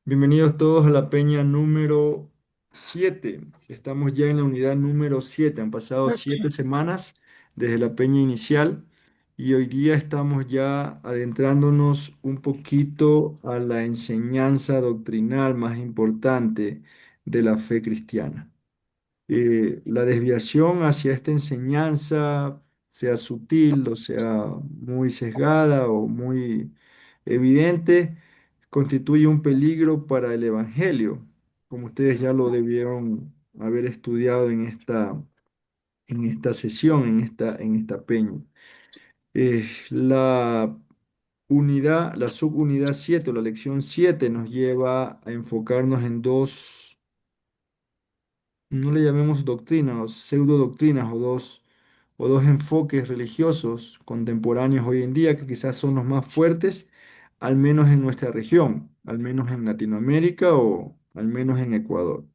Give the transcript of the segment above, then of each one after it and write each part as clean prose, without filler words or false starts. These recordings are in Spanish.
Bienvenidos todos a la peña número 7. Estamos ya en la unidad número 7. Han pasado 7 semanas desde la peña inicial y hoy día estamos ya adentrándonos un poquito a la enseñanza doctrinal más importante de la fe cristiana. La desviación hacia esta enseñanza, sea sutil o sea muy sesgada o muy evidente, constituye un peligro para el Evangelio, como ustedes ya lo debieron haber estudiado en esta sesión, en esta peña. La la subunidad 7 o la lección 7 nos lleva a enfocarnos en dos, no le llamemos doctrinas, pseudo doctrinas o dos enfoques religiosos contemporáneos hoy en día que quizás son los más fuertes, al menos en nuestra región, al menos en Latinoamérica o al menos en Ecuador.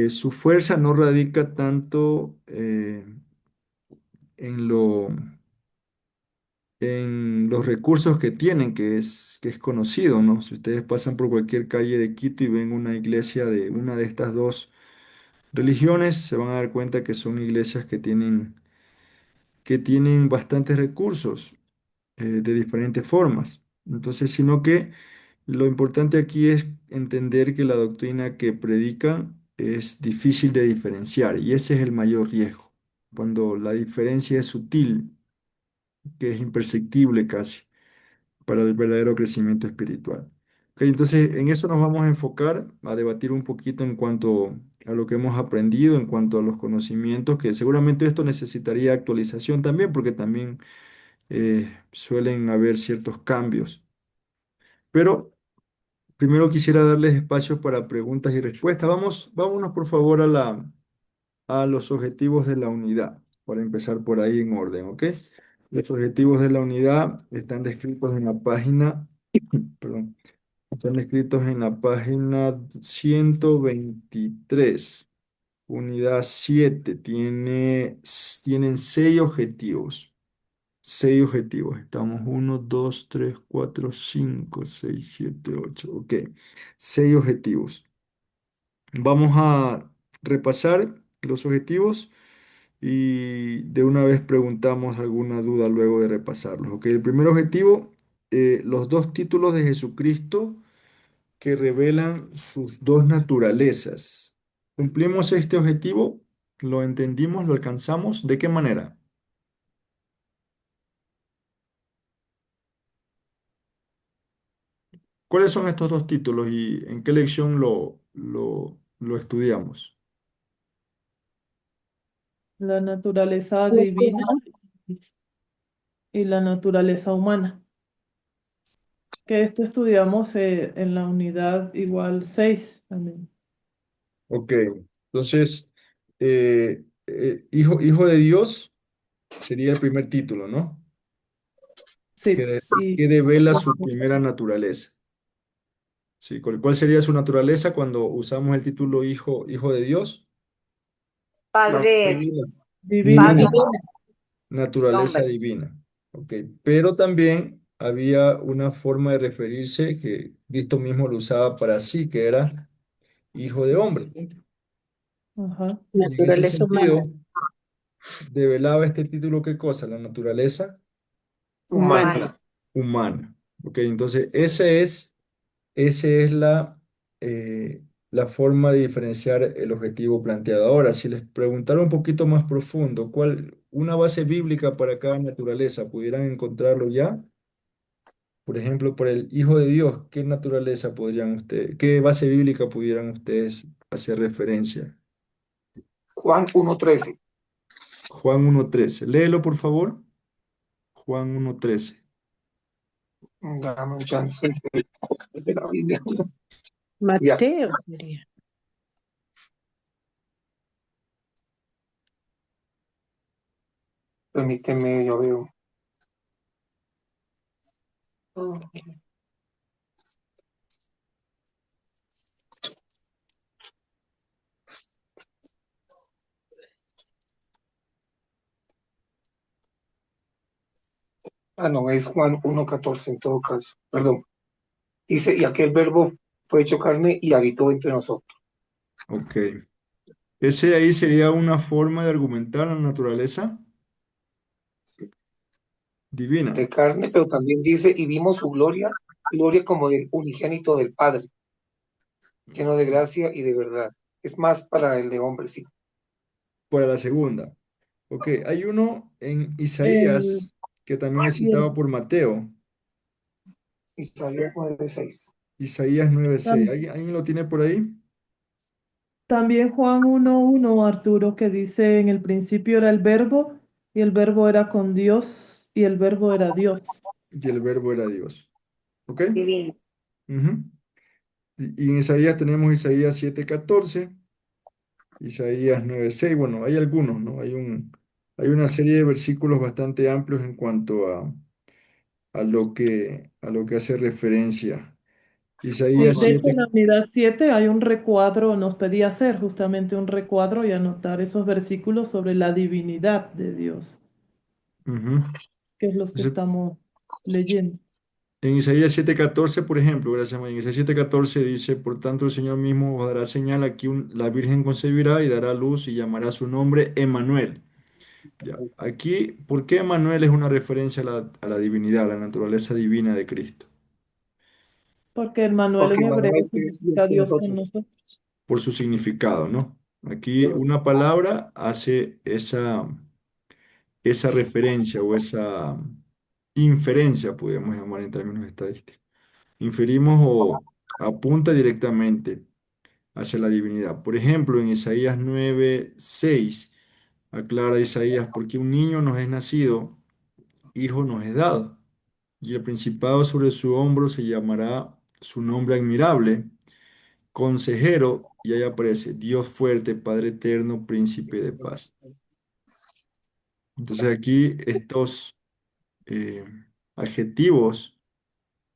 Su fuerza no radica tanto en en los recursos que tienen, que es conocido, ¿no? Si ustedes pasan por cualquier calle de Quito y ven una iglesia de una de estas dos religiones, se van a dar cuenta que son iglesias que tienen bastantes recursos de diferentes formas. Entonces, sino que lo importante aquí es entender que la doctrina que predican es difícil de diferenciar y ese es el mayor riesgo, cuando la diferencia es sutil, que es imperceptible casi para el verdadero crecimiento espiritual. Ok, entonces, en eso nos vamos a enfocar, a debatir un poquito en cuanto a lo que hemos aprendido, en cuanto a los conocimientos, que seguramente esto necesitaría actualización también, porque también suelen haber ciertos cambios. Pero primero quisiera darles espacio para preguntas y respuestas. Vámonos por favor a los objetivos de la unidad, para empezar por ahí en orden, ¿ok? Los objetivos de la unidad están descritos en la página, perdón, están descritos en la página 123. Unidad 7 tienen 6 objetivos. 6 objetivos. Estamos 1, 2, 3, 4, 5, 6, 7, 8. Ok. 6 objetivos. Vamos a repasar los objetivos y de una vez preguntamos alguna duda luego de repasarlos. Ok. El primer objetivo, los dos títulos de Jesucristo que revelan sus dos naturalezas. ¿Cumplimos este objetivo? ¿Lo entendimos? ¿Lo alcanzamos? ¿De qué manera? ¿Cuáles son estos dos títulos y en qué lección lo estudiamos? La naturaleza divina y la naturaleza humana, que esto estudiamos en la unidad igual 6 también. Ok, entonces, hijo de Dios sería el primer título, ¿no? Sí, y Que devela su primera naturaleza. Sí, ¿cuál sería su naturaleza cuando usamos el título hijo de Dios? Padre, divina. Padre, Divina, naturaleza hombre. divina. Ok, pero también había una forma de referirse que Cristo mismo lo usaba para sí, que era hijo de hombre. Ajá. Y en ese Naturaleza humana. sentido, develaba este título, ¿qué cosa? La naturaleza Humana. humana. Ok, entonces esa es la forma de diferenciar el objetivo planteado. Ahora, si les preguntara un poquito más profundo, una base bíblica para cada naturaleza, ¿pudieran encontrarlo ya? Por ejemplo, por el Hijo de Dios, ¿qué naturaleza podrían ustedes, qué base bíblica pudieran ustedes hacer referencia? Juan 1:13. Juan 1:13. Léelo, por favor. Juan 1:13. Dame un chance de la Biblia. Ya, Mateo sería. permíteme, yo veo. Ah, no, es Juan 1:14 en todo caso. Perdón. Dice, y aquel verbo fue hecho carne y habitó entre nosotros. Ok. Ese ahí sería una forma de argumentar la naturaleza Sí, divina. de carne, pero también dice, y vimos su gloria, gloria como del unigénito del Padre, lleno de gracia y de verdad. Es más para el de hombre, sí. Para la segunda. Ok, hay uno en El, Isaías que también es y el- citado por Mateo. Isaías 9:6. Isaías 9:6. tam- ¿Alguien lo tiene por ahí? también Juan 1:1, Arturo, que dice, en el principio era el verbo, y el verbo era con Dios, y el verbo era Dios. Y el verbo era Dios. ¿Ok? Divino. Ujú. Y en Isaías tenemos Isaías 7:14, Isaías 9:6. Bueno, hay algunos, ¿no? Hay una serie de versículos bastante amplios en cuanto a lo que hace referencia. Sí, Isaías de hecho en 7. la unidad 7 hay un recuadro, nos pedía hacer justamente un recuadro y anotar esos versículos sobre la divinidad de Dios, Ujú. que es los que Entonces, estamos leyendo. en Isaías 7:14, por ejemplo, gracias, María. En Isaías 7:14 dice, por tanto el Señor mismo os dará señal, aquí la Virgen concebirá y dará luz y llamará su nombre Emmanuel. Ya, aquí, ¿por qué Emmanuel es una referencia a la divinidad, a la naturaleza divina de Cristo? Porque el Manuel Porque en hebreo Manuel es Dios significa con Dios con nosotros. nosotros. Por su significado, ¿no? Aquí una palabra hace esa referencia o esa inferencia, podríamos llamar en términos estadísticos. Inferimos o apunta directamente hacia la divinidad. Por ejemplo, en Isaías 9:6 aclara Isaías, porque un niño nos es nacido, hijo nos es dado, y el principado sobre su hombro se llamará su nombre admirable, consejero, y ahí aparece Dios fuerte, Padre eterno, príncipe de paz. Entonces aquí estos eh, adjetivos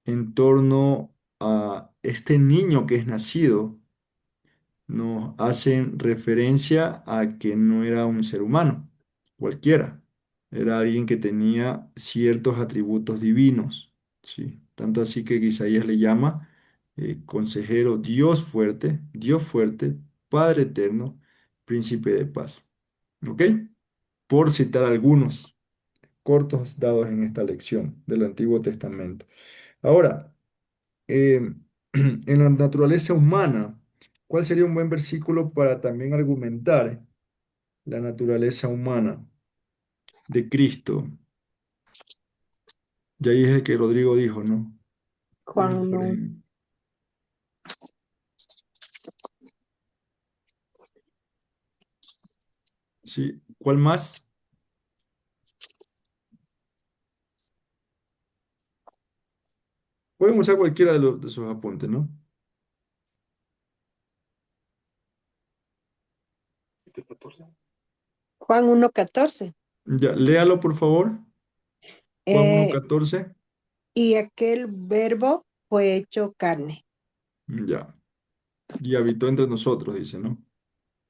en torno a este niño que es nacido, nos hacen referencia a que no era un ser humano, cualquiera. Era alguien que tenía ciertos atributos divinos, ¿sí? Tanto así que Isaías le llama consejero, Dios fuerte, Padre eterno, príncipe de paz. ¿Ok? Por citar algunos cortos dados en esta lección del Antiguo Testamento. Ahora, eh, en la naturaleza humana, ¿cuál sería un buen versículo para también argumentar la naturaleza humana de Cristo? Y ahí es el que Rodrigo dijo, ¿no? Juan Uno, por 1. ejemplo. Sí, ¿cuál más? Pueden usar cualquiera de sus apuntes, ¿no? Juan 1:14. Ya, léalo, por favor. Juan uno Eh, catorce. y aquel verbo fue hecho carne Ya. Y habitó entre nosotros, dice, ¿no?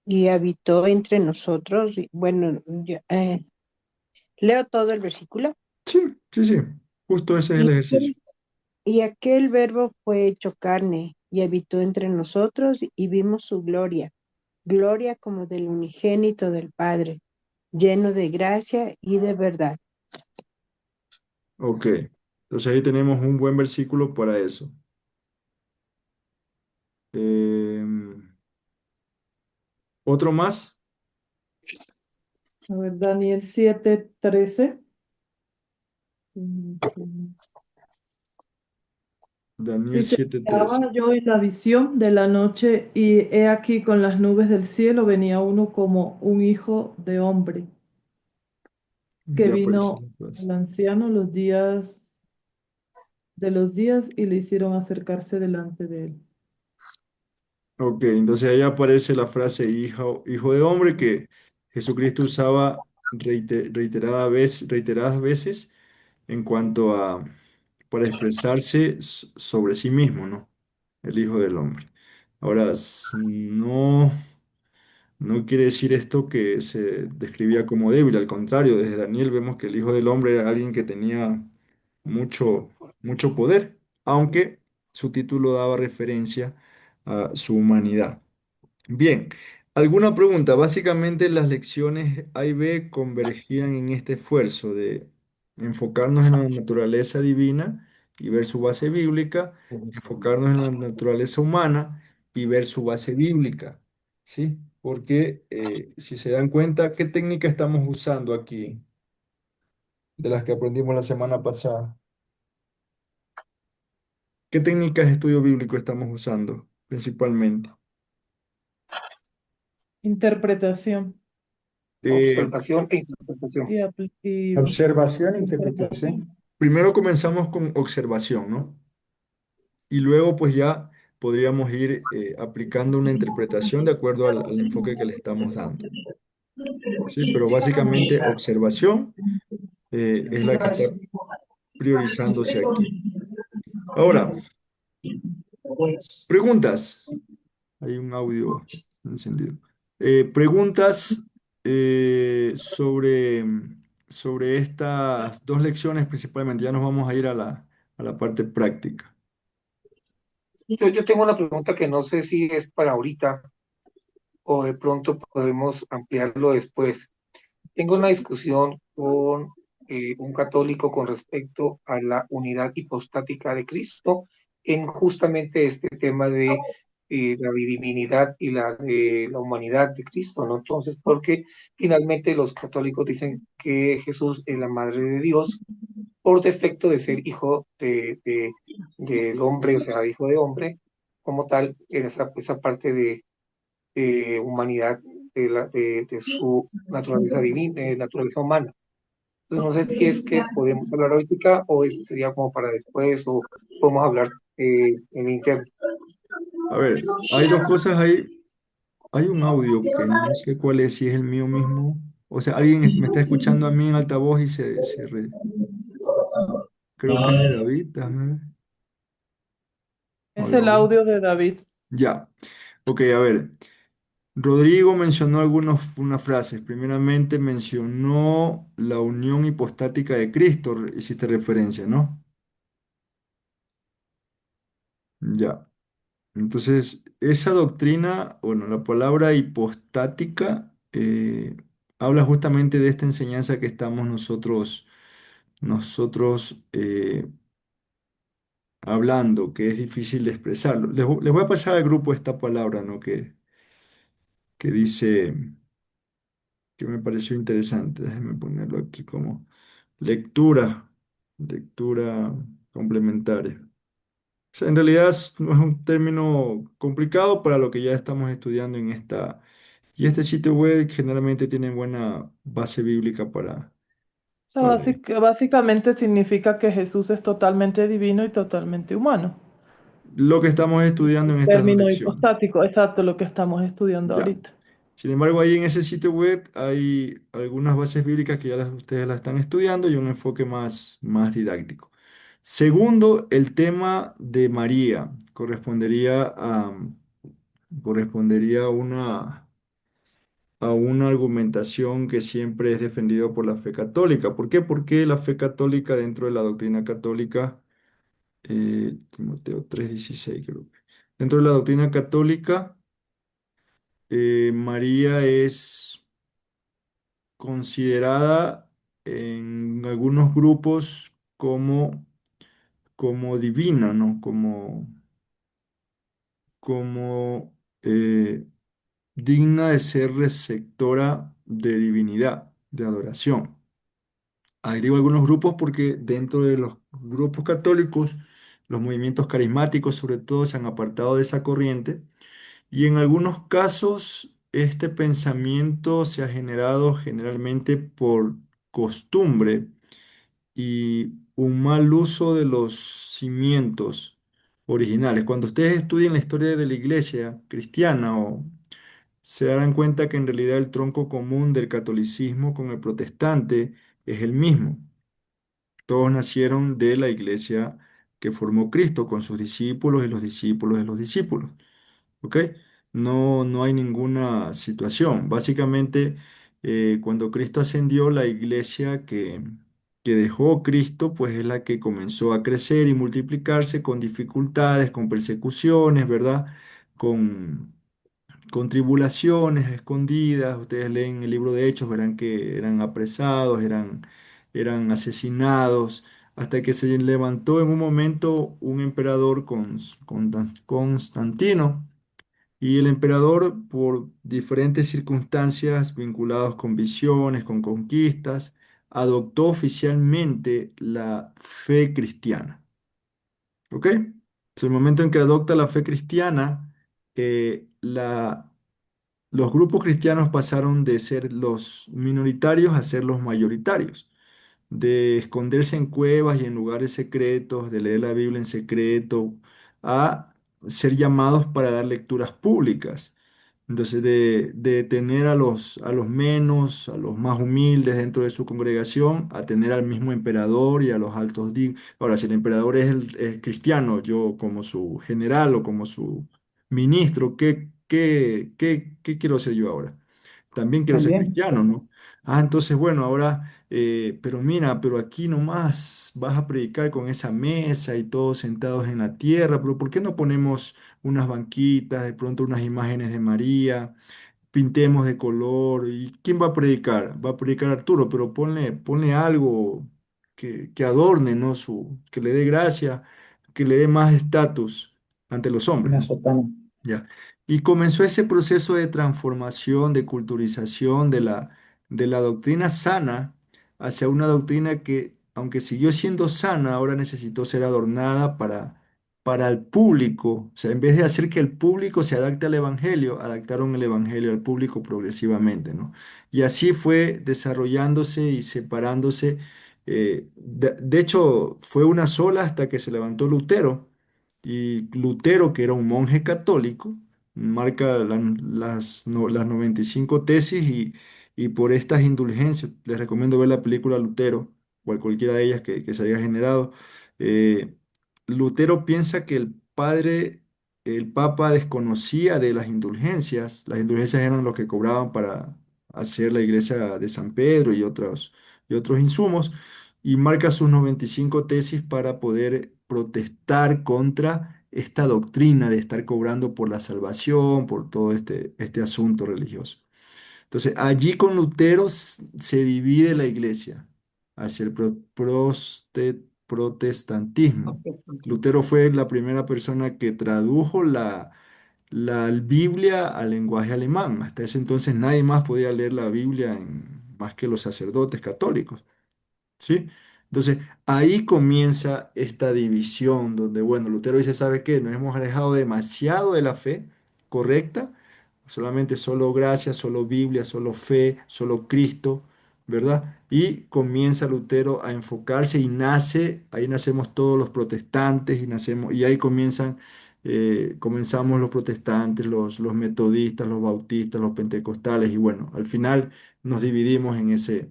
y habitó entre nosotros. Bueno, leo todo el versículo. Sí, sí, sí. Justo ese es el Y ejercicio. aquel, y aquel verbo fue hecho carne y habitó entre nosotros y vimos su gloria, gloria como del unigénito del Padre, lleno de gracia y de verdad. Ok. Entonces ahí tenemos un buen versículo para eso. ¿Otro más? A ver, Daniel 7:13. Daniel Dice, 7:13. estaba yo en la visión de la noche y he aquí con las nubes del cielo venía uno como un hijo de hombre que Ya aparece vino la frase. al anciano los días de los días y le hicieron acercarse delante de él. Ok, entonces ahí aparece la frase hijo de hombre que Jesucristo usaba reiteradas veces en cuanto a para expresarse sobre sí mismo, ¿no? El Hijo del Hombre. Ahora, no quiere decir esto que se describía como débil, al contrario, desde Daniel vemos que el Hijo del Hombre era alguien que tenía mucho, mucho poder, aunque su título daba referencia a su humanidad. Bien, ¿alguna pregunta? Básicamente las lecciones A y B convergían en este esfuerzo de enfocarnos en la naturaleza divina y ver su base bíblica, enfocarnos en la naturaleza humana y ver su base bíblica, ¿sí? Porque si se dan cuenta, ¿qué técnica estamos usando aquí de las que aprendimos la semana pasada? ¿Qué técnicas de estudio bíblico estamos usando principalmente? Interpretación Eh, Observación e interpretación. y Observación e interpretación. observación. Primero comenzamos con observación, ¿no? Y luego pues ya podríamos ir aplicando una interpretación de acuerdo al enfoque que le estamos dando, ¿sí? Pero básicamente observación es la que está priorizándose aquí. Ahora, preguntas. Hay un audio encendido. Preguntas sobre estas dos lecciones principalmente. Ya nos vamos a ir a la parte práctica. Yo tengo una pregunta que no sé si es para ahorita o de pronto podemos ampliarlo después. Tengo una discusión con un católico con respecto a la unidad hipostática de Cristo en justamente este tema de la divinidad y la de la humanidad de Cristo, ¿no? Entonces, porque finalmente los católicos dicen que Jesús es la madre de Dios por defecto de ser hijo del hombre, o sea, hijo de hombre, como tal, en esa parte de humanidad de su naturaleza divina, naturaleza humana. Entonces, no sé si es que podemos hablar ahorita o eso sería como para después o podemos hablar en interno. A ver, hay dos cosas ahí. Hay un audio que no sé cuál es, si es el mío mismo. O sea, alguien me está escuchando a mí en altavoz y creo que es de David. Déjame ver. Es Hola, el hola. audio de David. Ya. Ok, a ver. Rodrigo mencionó unas frases. Primeramente mencionó la unión hipostática de Cristo, hiciste referencia, ¿no? Ya. Entonces, esa doctrina, bueno, la palabra hipostática habla justamente de esta enseñanza que estamos nosotros hablando, que es difícil de expresarlo. Les voy a pasar al grupo esta palabra, ¿no? Que dice, que me pareció interesante. Déjenme ponerlo aquí como lectura, lectura complementaria. O sea, en realidad no es un término complicado para lo que ya estamos estudiando en esta. Y este sitio web generalmente tiene buena base bíblica O sea, para esto. básicamente significa que Jesús es totalmente divino y totalmente humano. Lo que estamos estudiando en estas dos Término lecciones. hipostático, exacto, lo que estamos estudiando Ya. ahorita. Sin embargo, ahí en ese sitio web hay algunas bases bíblicas que ustedes las están estudiando y un enfoque más didáctico. Segundo, el tema de María correspondería a una argumentación que siempre es defendida por la fe católica. ¿Por qué? Porque la fe católica dentro de la doctrina católica, Timoteo 3:16 creo que, dentro de la doctrina católica, María es considerada en algunos grupos como divina, ¿no? Como digna de ser receptora de divinidad, de adoración. Ahí digo algunos grupos porque dentro de los grupos católicos, los movimientos carismáticos sobre todo se han apartado de esa corriente y en algunos casos este pensamiento se ha generado generalmente por costumbre y un mal uso de los cimientos originales. Cuando ustedes estudien la historia de la iglesia cristiana se darán cuenta que en realidad el tronco común del catolicismo con el protestante es el mismo. Todos nacieron de la iglesia que formó Cristo con sus discípulos y los discípulos de los discípulos. ¿Ok? No hay ninguna situación. Básicamente, cuando Cristo ascendió, la iglesia que dejó Cristo, pues es la que comenzó a crecer y multiplicarse con dificultades, con persecuciones, ¿verdad? Con, con tribulaciones escondidas. Ustedes leen el libro de Hechos, verán que eran apresados, eran asesinados, hasta que se levantó en un momento un emperador Constantino. Y el emperador, por diferentes circunstancias vinculadas con visiones, con conquistas, adoptó oficialmente la fe cristiana. ¿Ok? Es el momento en que adopta la fe cristiana, los grupos cristianos pasaron de ser los minoritarios a ser los mayoritarios, de esconderse en cuevas y en lugares secretos, de leer la Biblia en secreto, a ser llamados para dar lecturas públicas. Entonces, de tener a los menos, a los más humildes dentro de su congregación, a tener al mismo emperador y a los altos dignos. Ahora, si el emperador es cristiano, yo como su general o como su ministro, ¿qué quiero ser yo ahora? También quiero ser También, cristiano, ¿no? Ah, entonces, bueno, ahora, pero mira, pero aquí nomás vas a predicar con esa mesa y todos sentados en la tierra, pero ¿por qué no ponemos unas banquitas, de pronto unas imágenes de María, pintemos de color? ¿Y quién va a predicar? Va a predicar Arturo, pero ponle algo que adorne, ¿no? Que le dé gracia, que le dé más estatus ante los hombres, una ¿no? sotana. Ya. Y comenzó ese proceso de transformación, de culturización de la doctrina sana hacia una doctrina que, aunque siguió siendo sana, ahora necesitó ser adornada para el público. O sea, en vez de hacer que el público se adapte al evangelio, adaptaron el evangelio al público progresivamente, ¿no? Y así fue desarrollándose y separándose. De hecho, fue una sola hasta que se levantó Lutero. Y Lutero, que era un monje católico, marca las 95 tesis y por estas indulgencias, les recomiendo ver la película Lutero, o cualquiera de ellas que se haya generado. eh, Lutero piensa que el Papa desconocía de las indulgencias eran lo que cobraban para hacer la iglesia de San Pedro y otros insumos, y marca sus 95 tesis para poder protestar contra esta doctrina de estar cobrando por la salvación, por todo este asunto religioso. Entonces, allí con Lutero se divide la iglesia hacia el protestantismo. Lutero fue la primera persona que tradujo la Biblia al lenguaje alemán. Hasta ese entonces nadie más podía leer la Biblia más que los sacerdotes católicos. ¿Sí? Entonces, ahí comienza esta división donde, bueno, Lutero dice, ¿sabe qué? Nos hemos alejado demasiado de la fe correcta, solamente solo gracia, solo Biblia, solo fe, solo Cristo, ¿verdad? Y comienza Lutero a enfocarse y ahí nacemos todos los protestantes y ahí comenzamos los protestantes, los metodistas, los bautistas, los pentecostales, y bueno, al final nos dividimos en ese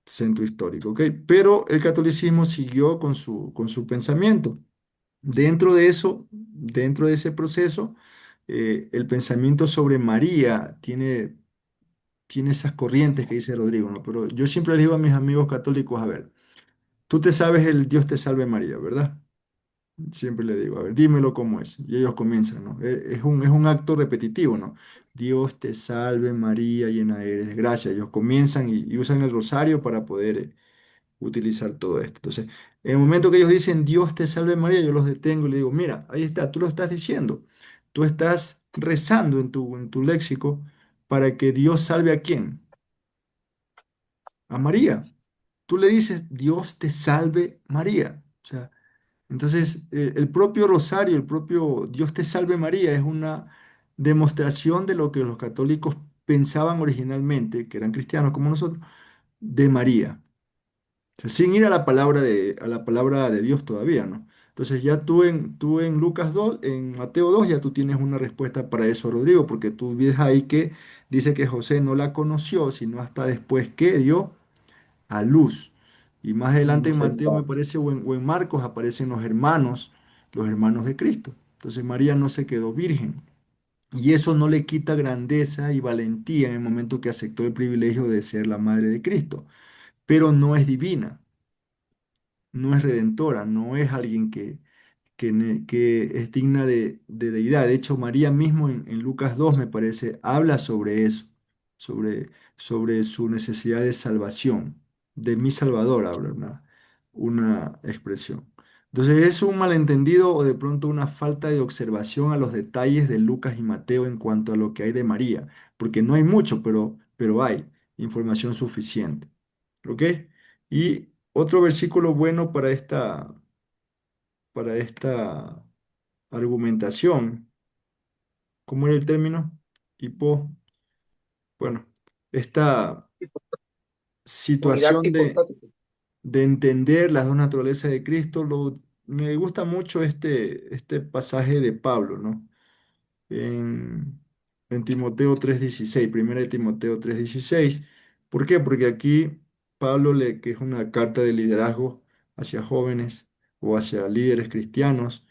centro histórico, ¿ok? Pero el catolicismo siguió con su pensamiento. Dentro de ese proceso, el pensamiento sobre María tiene esas corrientes que dice Rodrigo, ¿no? Pero yo siempre le digo a mis amigos católicos, a ver, tú te sabes el Dios te salve María, ¿verdad? Siempre le digo, a ver, dímelo cómo es. Y ellos comienzan, ¿no? Es un acto repetitivo, ¿no? Dios te salve María, llena eres de gracia. Ellos comienzan y usan el rosario para poder utilizar todo esto. Entonces, en el momento que ellos dicen Dios te salve María, yo los detengo y le digo, mira, ahí está, tú lo estás diciendo. Tú estás rezando en tu léxico para que Dios salve a quién, a María. Tú le dices, Dios te salve María. O sea, entonces, el propio rosario, el propio Dios te salve María es una demostración de lo que los católicos pensaban originalmente, que eran cristianos como nosotros, de María. O sea, sin ir a la palabra de Dios todavía, ¿no? Entonces ya tú en Lucas 2, en Mateo 2, ya tú tienes una respuesta para eso, Rodrigo, porque tú ves ahí que dice que José no la conoció, sino hasta después que dio a luz. Y más adelante en Mateo me Exacto. parece, o en Marcos aparecen los hermanos de Cristo. Entonces María no se quedó virgen. Y eso no le quita grandeza y valentía en el momento que aceptó el privilegio de ser la madre de Cristo. pero no es divina, no es redentora, no es alguien que es digna de deidad. De hecho, María mismo en Lucas 2, me parece, habla sobre eso, sobre su necesidad de salvación. De mi Salvador habla una expresión. Entonces, es un malentendido o de pronto una falta de observación a los detalles de Lucas y Mateo en cuanto a lo que hay de María, porque no hay mucho, pero hay información suficiente. ¿Ok? Y otro versículo bueno para esta argumentación, ¿cómo era el término? Hipo, bueno, esta Unidad situación hipostática. de entender las dos naturalezas de Cristo, me gusta mucho este pasaje de Pablo, ¿no? En, en Timoteo 3:16, primera de Timoteo 3:16. ¿Por qué? Porque aquí Pablo, que es una carta de liderazgo hacia jóvenes o hacia líderes cristianos,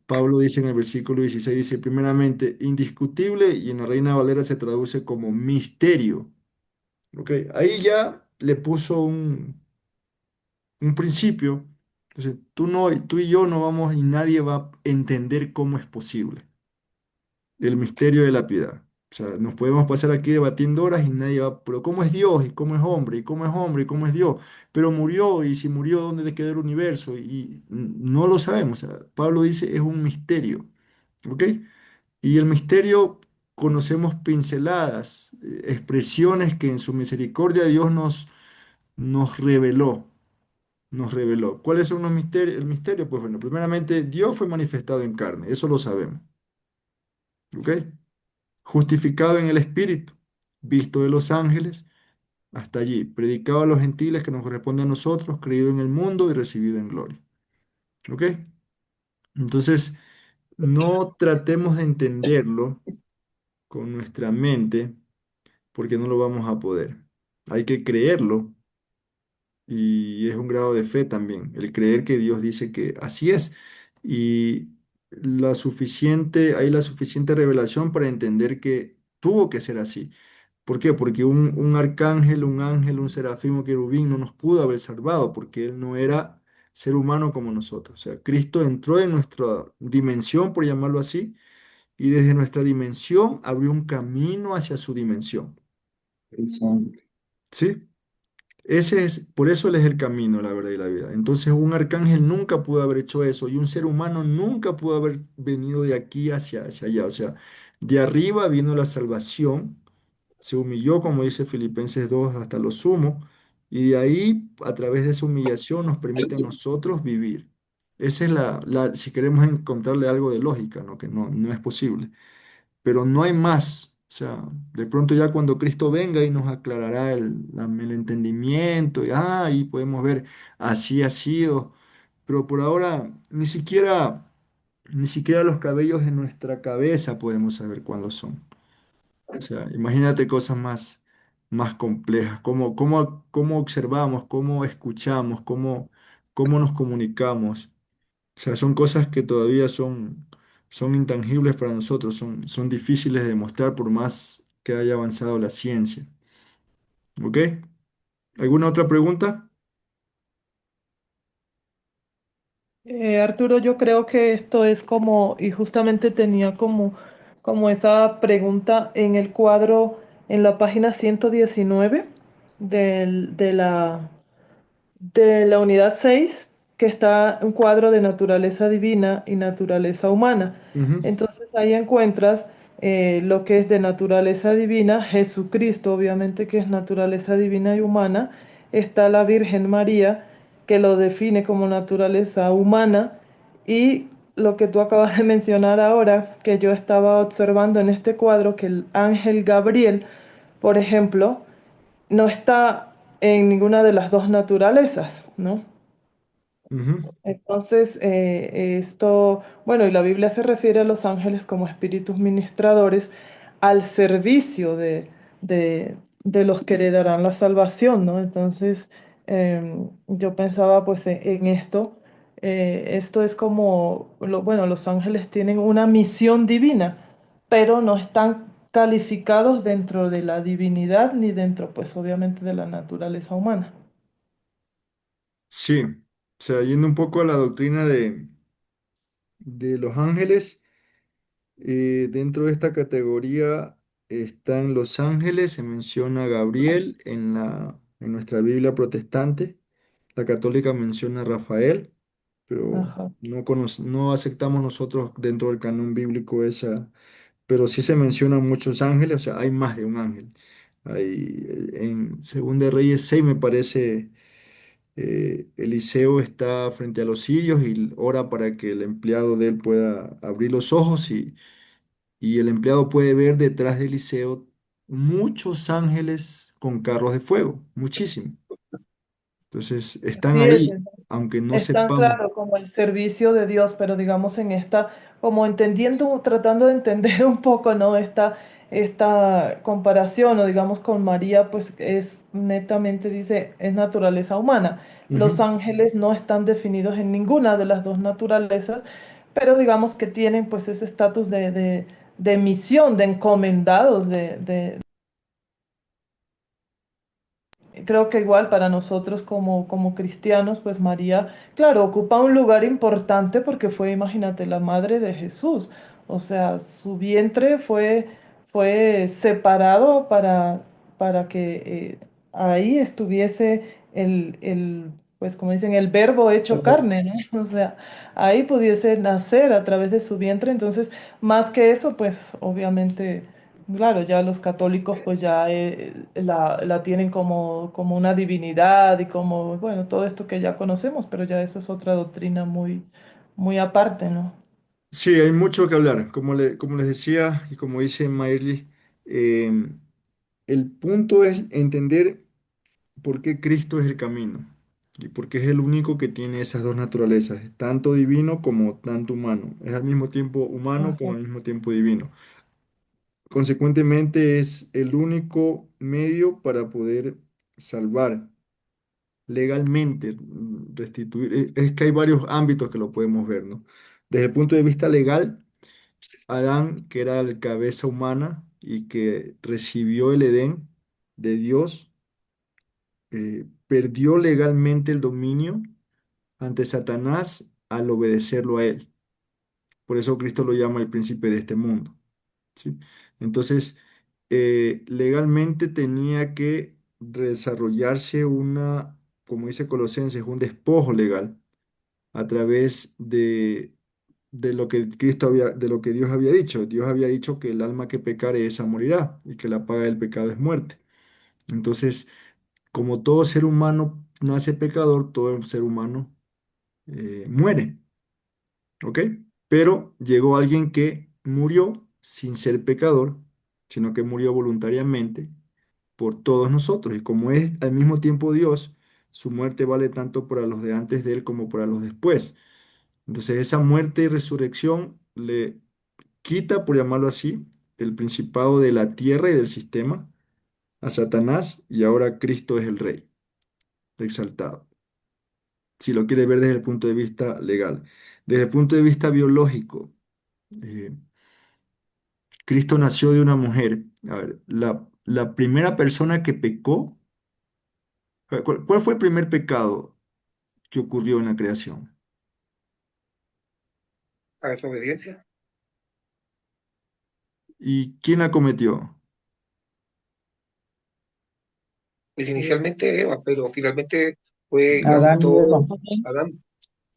Pablo dice en el versículo 16, dice, primeramente, indiscutible, y en la Reina Valera se traduce como misterio. ¿Ok? Ahí ya le puso un principio. Entonces, tú y yo no vamos y nadie va a entender cómo es posible el misterio de la piedad. O sea, nos podemos pasar aquí debatiendo horas y nadie va, pero ¿cómo es Dios? ¿Y cómo es hombre? ¿Y cómo es hombre? ¿Y cómo es Dios? Pero murió, y si murió, ¿dónde le quedó el universo? Y no lo sabemos. O sea, Pablo dice, es un misterio. ¿Ok? Y el misterio conocemos pinceladas, expresiones que en su misericordia Dios nos reveló. Nos reveló. ¿Cuáles son los misterios? El misterio, pues bueno, primeramente Dios fue manifestado en carne, eso lo sabemos. ¿Ok? Justificado en el Espíritu, visto de los ángeles, hasta allí, predicado a los gentiles que nos corresponde a nosotros, creído en el mundo y recibido en gloria. ¿Ok? Entonces, no tratemos de entenderlo con nuestra mente, porque no lo vamos a poder. Hay que creerlo, y es un grado de fe también, el creer que Dios dice que así es. Y hay la suficiente revelación para entender que tuvo que ser así. ¿Por qué? Porque un arcángel, un ángel, un serafín o querubín no nos pudo haber salvado porque él no era ser humano como nosotros. O sea, Cristo entró en nuestra dimensión, por llamarlo así, y desde nuestra dimensión abrió un camino hacia su dimensión. Interesante. ¿Sí? Por eso Él es el camino, la verdad y la vida. Entonces, un arcángel nunca pudo haber hecho eso y un ser humano nunca pudo haber venido de aquí hacia allá. O sea, de arriba vino la salvación, se humilló, como dice Filipenses 2, hasta lo sumo, y de ahí, a través de esa humillación, nos permite a nosotros vivir. Esa es si queremos encontrarle algo de lógica, ¿no? Que no es posible, pero no hay más. O sea, de pronto ya cuando Cristo venga y nos aclarará el entendimiento, y ahí podemos ver, así ha sido, pero por ahora ni siquiera los cabellos de nuestra cabeza podemos saber cuándo son. O sea, imagínate cosas más complejas, cómo observamos, cómo escuchamos, cómo nos comunicamos. O sea, son cosas que todavía son intangibles para nosotros, son difíciles de demostrar por más que haya avanzado la ciencia. ¿Ok? ¿Alguna otra pregunta? Arturo, yo creo que esto es como, y justamente tenía como esa pregunta en el cuadro, en la página 119 de la unidad 6, que está un cuadro de naturaleza divina y naturaleza humana. Ujú, Entonces ahí encuentras lo que es de naturaleza divina, Jesucristo, obviamente que es naturaleza divina y humana. Está la Virgen María, que lo define como naturaleza humana. Y lo que tú acabas de mencionar ahora, que yo estaba observando en este cuadro, que el ángel Gabriel, por ejemplo, no está en ninguna de las dos naturalezas, ¿no? ujú, Entonces, bueno, y la Biblia se refiere a los ángeles como espíritus ministradores al servicio de los que heredarán la salvación, ¿no? Entonces, yo pensaba pues en esto. Esto es como, bueno, los ángeles tienen una misión divina, pero no están calificados dentro de la divinidad ni dentro, pues obviamente, de la naturaleza humana. Sí, o sea, yendo un poco a la doctrina de los ángeles, dentro de esta categoría están los ángeles, se menciona Gabriel en nuestra Biblia protestante, la católica menciona a Rafael, pero Ajá. no aceptamos nosotros dentro del canon bíblico esa, pero sí se mencionan muchos ángeles, o sea, hay más de un ángel. Hay, en Segunda de Reyes 6 me parece, Eliseo está frente a los sirios y ora para que el empleado de él pueda abrir los ojos y el empleado puede ver detrás de Eliseo muchos ángeles con carros de fuego, muchísimos. Entonces, están Así es. ahí, aunque no Es tan sepamos. claro como el servicio de Dios, pero digamos en esta, como entendiendo, tratando de entender un poco, ¿no? Esta comparación, o digamos con María, pues es netamente, dice, es naturaleza humana. Los Ujú. ángeles no están definidos en ninguna de las dos naturalezas, pero digamos que tienen pues ese estatus de misión, de encomendados, creo que igual para nosotros como cristianos, pues María, claro, ocupa un lugar importante porque fue, imagínate, la madre de Jesús. O sea, su vientre fue separado para que ahí estuviese pues como dicen, el verbo hecho carne, ¿no? O sea, ahí pudiese nacer a través de su vientre. Entonces, más que eso, pues obviamente... Claro, ya los católicos pues ya la tienen como una divinidad y como, bueno, todo esto que ya conocemos, pero ya eso es otra doctrina muy aparte, ¿no? Sí, hay mucho que hablar. Como les decía y como dice Mayerly, el punto es entender por qué Cristo es el camino y por qué es el único que tiene esas dos naturalezas, tanto divino como tanto humano. Es al mismo tiempo humano como Ajá. al mismo tiempo divino. Consecuentemente es el único medio para poder salvar legalmente, restituir. Es que hay varios ámbitos que lo podemos ver, ¿no? Desde el punto de vista legal, Adán, que era la cabeza humana y que recibió el Edén de Dios, perdió legalmente el dominio ante Satanás al obedecerlo a él. Por eso Cristo lo llama el príncipe de este mundo, ¿sí? Entonces, legalmente tenía que desarrollarse como dice Colosenses, un despojo legal a través de lo que de lo que Dios había dicho. Dios había dicho que el alma que pecare esa morirá y que la paga del pecado es muerte. Entonces, como todo ser humano nace pecador, todo ser humano muere, ¿ok? Pero llegó alguien que murió sin ser pecador, sino que murió voluntariamente por todos nosotros. Y como es al mismo tiempo Dios, su muerte vale tanto para los de antes de él como para los después. Entonces esa muerte y resurrección le quita, por llamarlo así, el principado de la tierra y del sistema a Satanás y ahora Cristo es el Rey, exaltado. Si lo quiere ver desde el punto de vista legal. Desde el punto de vista biológico, eh, Cristo nació de una mujer. A ver, la primera persona que pecó, ¿cuál fue el primer pecado que ocurrió en la creación? A desobediencia. ¿Y quién la cometió? Pues inicialmente Eva, pero finalmente fue, Adán y Eva. aceptó Ujú. Adán.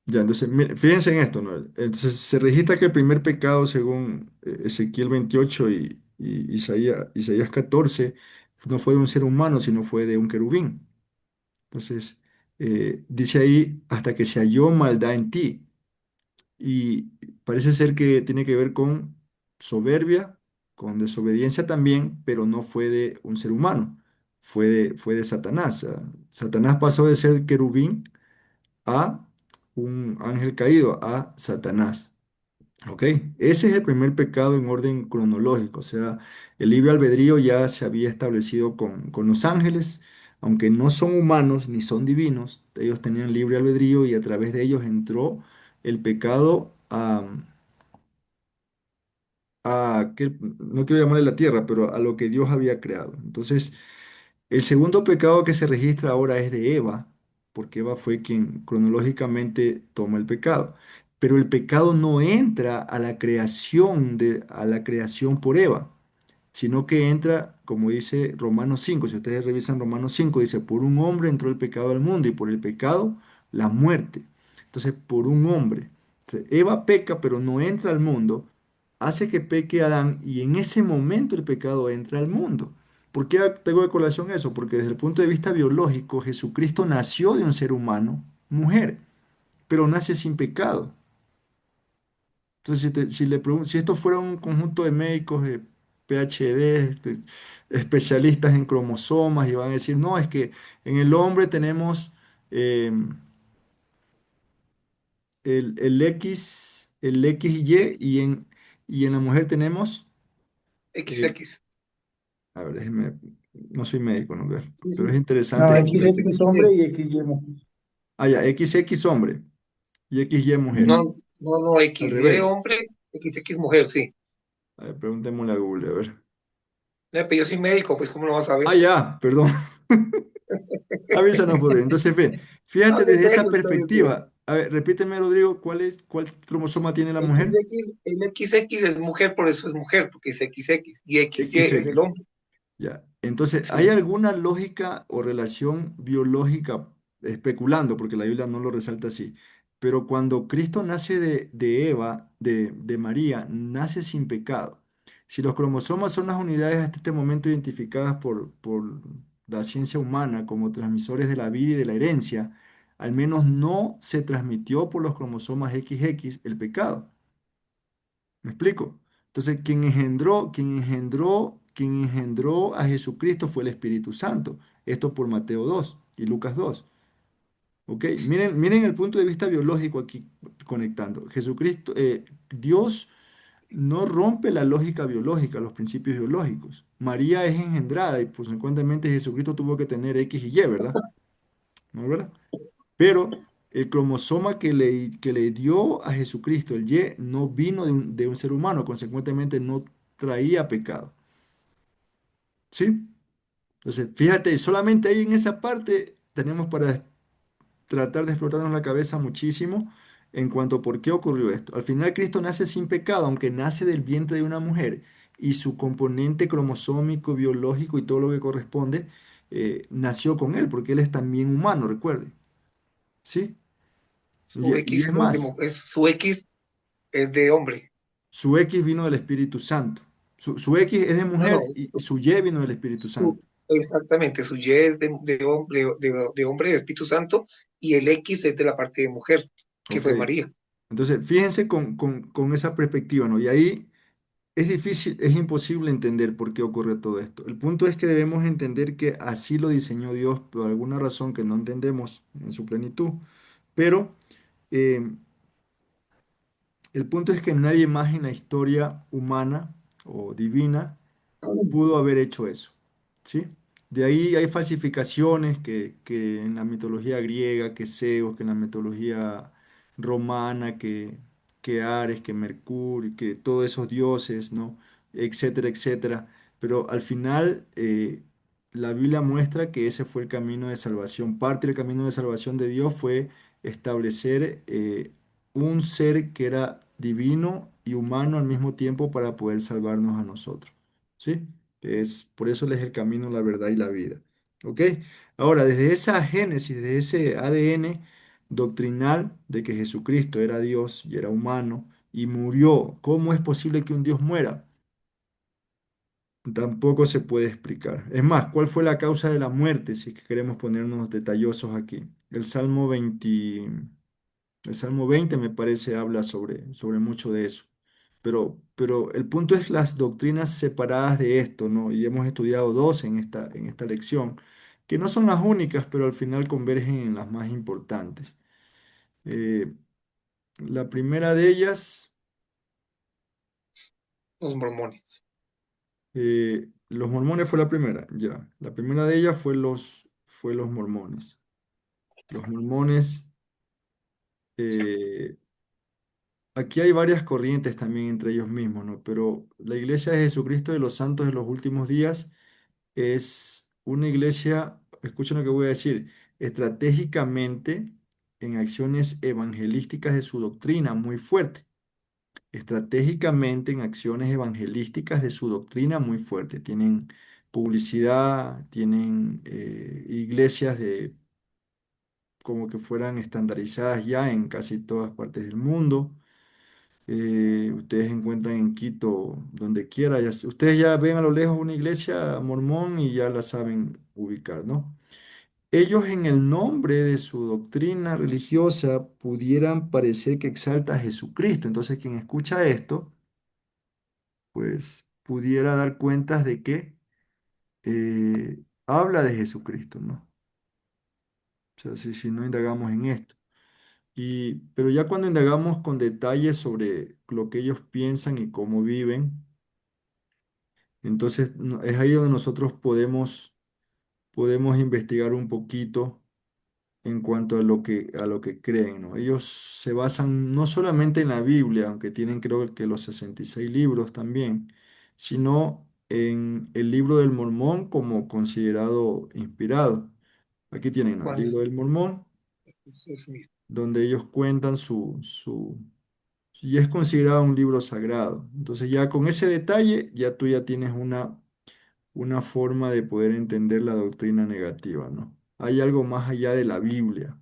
Ya, entonces, fíjense en esto, ¿no? Entonces, se registra que el primer pecado, según Ezequiel 28 y Isaías 14, no fue de un ser humano, sino fue de un querubín. Entonces, dice ahí, hasta que se halló maldad en ti. Y parece ser que tiene que ver con soberbia, con desobediencia también, pero no fue de un ser humano, fue de Satanás. Satanás pasó de ser querubín a un ángel caído, a Satanás. ¿Ok? Ese es el primer pecado en orden cronológico, o sea, el libre albedrío ya se había establecido con los ángeles, aunque no son humanos ni son divinos, ellos tenían libre albedrío y a través de ellos entró el pecado no quiero llamarle la tierra, pero a lo que Dios había creado. Entonces, el segundo pecado que se registra ahora es de Eva, porque Eva fue quien cronológicamente toma el pecado. Pero el pecado no entra a la creación por Eva, sino que entra, como dice Romanos 5. Si ustedes revisan Romanos 5, dice, por un hombre entró el pecado al mundo y por el pecado la muerte. Entonces, por un hombre. Entonces, Eva peca, pero no entra al mundo, hace que peque Adán y en ese momento el pecado entra al mundo. ¿Por qué tengo de colación eso? Porque desde el punto de vista biológico, Jesucristo nació de un ser humano, mujer, pero nace sin pecado. Entonces, si esto fuera un conjunto de médicos de PhD, especialistas en cromosomas, y van a decir, no, es que en el hombre tenemos eh, el X y en la mujer tenemos, eh, XX. a ver, no soy médico, ¿no? Sí, Pero es sí. interesante No, esto. XX hombre XY. y XY mujer. Ah, ya, XX hombre y XY mujer, No, no, no, al XY revés. hombre, XX mujer, sí. A ver, preguntémosle a Google, a ver. Pero yo soy médico, pues ¿cómo lo vas a Ah, ver? ya, perdón. Avísanos por ahí. Entonces, ve, No, fíjate en desde esa serio, está bien, bien. perspectiva. A ver, repíteme, Rodrigo, cuál cromosoma tiene la mujer? XX, el XX es mujer, por eso es mujer, porque es XX, y XY es el XX. hombre. Ya. Entonces, ¿hay Sí. alguna lógica o relación biológica, especulando, porque la Biblia no lo resalta así, pero cuando Cristo nace de Eva, de María, nace sin pecado? Si los cromosomas son las unidades hasta este momento identificadas por la ciencia humana como transmisores de la vida y de la herencia, al menos no se transmitió por los cromosomas XX el pecado. ¿Me explico? Entonces, quien engendró a Jesucristo fue el Espíritu Santo. Esto por Mateo 2 y Lucas 2. ¿Ok? Miren el punto de vista biológico aquí conectando. Dios no rompe la lógica biológica, los principios biológicos. María es engendrada y consecuentemente Jesucristo tuvo que tener X y Y, ¿verdad? ¿No es verdad? Pero el cromosoma que le dio a Jesucristo, el Y, no vino de un ser humano, consecuentemente no traía pecado. ¿Sí? Entonces, fíjate, solamente ahí en esa parte tenemos para tratar de explotarnos la cabeza muchísimo en cuanto a por qué ocurrió esto. Al final, Cristo nace sin pecado, aunque nace del vientre de una mujer y su componente cromosómico, biológico y todo lo que corresponde, nació con él, porque él es también humano, recuerde. ¿Sí? Su Y X es no es de más. su X es de hombre. Su X vino del Espíritu Santo. Su X es de No, mujer no, y su Y vino del Espíritu Santo. exactamente, su Y es de hombre, de hombre, de Espíritu Santo, y el X es de la parte de mujer, que Ok. fue María. Entonces, fíjense con esa perspectiva, ¿no? Y ahí es difícil, es imposible entender por qué ocurre todo esto. El punto es que debemos entender que así lo diseñó Dios por alguna razón que no entendemos en su plenitud. Pero eh, el punto es que nadie más en la historia humana o divina pudo haber hecho eso, ¿sí? De ahí hay falsificaciones que en la mitología griega, que Zeus, que en la mitología romana, que Ares, que Mercurio, que todos esos dioses, ¿no? Etcétera, etcétera. Pero al final la Biblia muestra que ese fue el camino de salvación. Parte del camino de salvación de Dios fue establecer un ser que era divino y humano al mismo tiempo para poder salvarnos a nosotros. ¿Sí? Por eso Él es el camino, la verdad y la vida. ¿Ok? Ahora, desde esa génesis, de ese ADN doctrinal de que Jesucristo era Dios y era humano y murió, ¿cómo es posible que un Dios muera? Tampoco se puede explicar. Es más, ¿cuál fue la causa de la muerte? Si es que queremos ponernos detallosos aquí. El Salmo 20 me parece habla sobre mucho de eso. Pero el punto es las doctrinas separadas de esto, ¿no? Y hemos estudiado dos en esta lección, que no son las únicas, pero al final convergen en las más importantes. Eh, la primera de ellas, Los mormones. los mormones fue la primera, ya. La primera de ellas fue los mormones. Los mormones, eh, aquí hay varias corrientes también entre ellos mismos, ¿no? Pero la Iglesia de Jesucristo de los Santos de los Últimos Días es una iglesia, escuchen lo que voy a decir, estratégicamente en acciones evangelísticas de su doctrina muy fuerte. Estratégicamente en acciones evangelísticas de su doctrina muy fuerte. Tienen publicidad, tienen iglesias de como que fueran estandarizadas ya en casi todas partes del mundo. Ustedes encuentran en Quito, donde quiera, ustedes ya ven a lo lejos una iglesia mormón y ya la saben ubicar, ¿no? Ellos en el nombre de su doctrina religiosa pudieran parecer que exalta a Jesucristo. Entonces, quien escucha esto, pues pudiera dar cuentas de que habla de Jesucristo, ¿no? O sea, si no indagamos en esto. Pero ya cuando indagamos con detalles sobre lo que ellos piensan y cómo viven, entonces es ahí donde nosotros podemos investigar un poquito en cuanto a lo que creen, ¿no? Ellos se basan no solamente en la Biblia, aunque tienen creo que los 66 libros también, sino en el libro del Mormón como considerado inspirado. Aquí tienen, ¿no? El ¿Cuál libro es? del Mormón, Es mi- donde ellos cuentan y es considerado un libro sagrado. Entonces ya con ese detalle, ya tú ya tienes una forma de poder entender la doctrina negativa, ¿no? Hay algo más allá de la Biblia.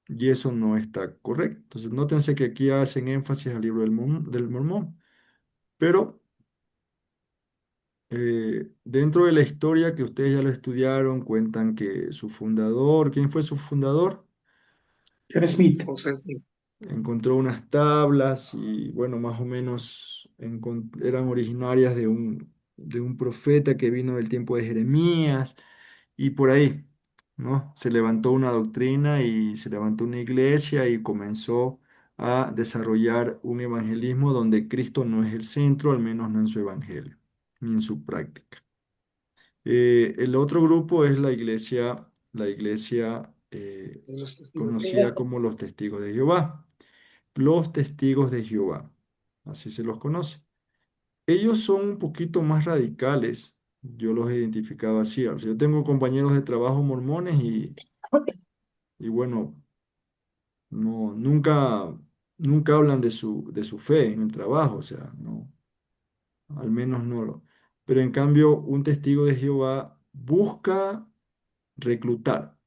Y eso no está correcto. Entonces, nótense que aquí hacen énfasis al libro del Mormón, pero dentro de la historia que ustedes ya lo estudiaron, cuentan que su fundador, ¿quién fue su fundador? John Smith. José Smith. Encontró unas tablas y, bueno, más o menos eran originarias de un profeta que vino del tiempo de Jeremías. Y por ahí, ¿no? Se levantó una doctrina y se levantó una iglesia y comenzó a desarrollar un evangelismo donde Cristo no es el centro, al menos no en su evangelio, ni en su práctica. El otro grupo es la iglesia De los testigos de conocida Jehová. como los testigos de Jehová. Los testigos de Jehová, así se los conoce. Ellos son un poquito más radicales. Yo los he identificado así. O sea, yo tengo compañeros de trabajo mormones y bueno, no, nunca hablan de su fe en el trabajo. O sea, no, al menos no lo. Pero en cambio, un testigo de Jehová busca reclutar